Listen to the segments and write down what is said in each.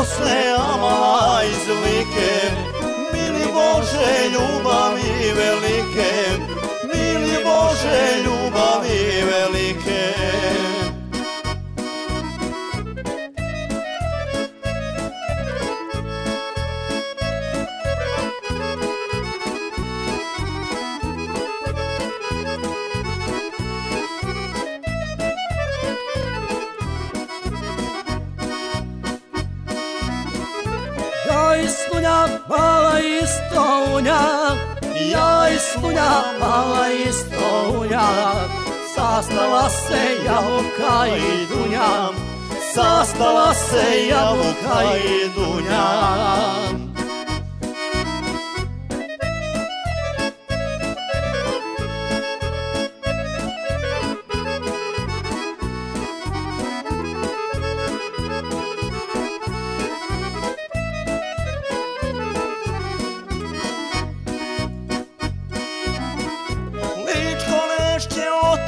Bosne, a mala iz Like. Mili Bože, ljubavi velike, mili Bože, ljubavi velike. Ja i Slunja, mala Istonja, ja i Slunja, mala Istonja, sastala se Jabuka i Dunja, sastala se Jabuka i Dunja.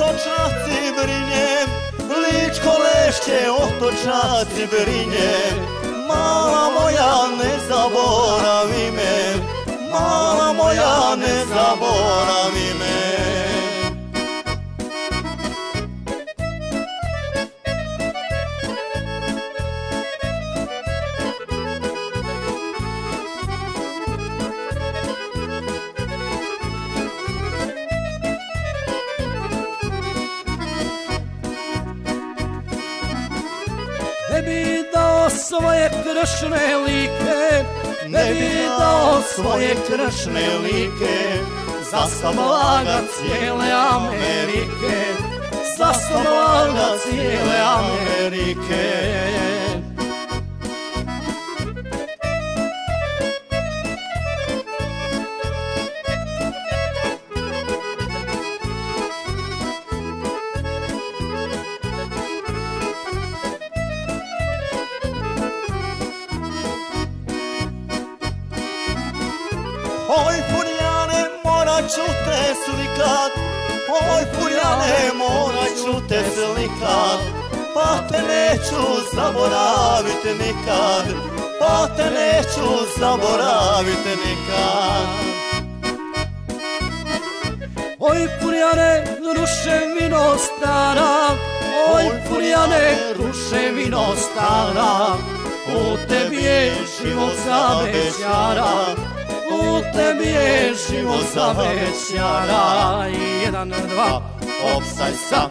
Otočaci Brinje, Ličko Lešće, otočaci Brinje. Mala moja, ne zaboravi me, mala moja, ne zaboravi me. Ne bi dao svoje kršne like, ne bi dao svoje kršne like, za blaga cijele Amerike, za blaga cijele Amerike. Oj Furjane, morat ću te slikat, oj Furjane, morat ću te slikat, pa te neću zaboravit nikad, pa te neću zaboravit nikad. Oj Furjane, ruševino stara, oj Furjane, ruševino stara, u tebi je život za bećara, u tebi je život za bećara. 1, 2, Opsaj sa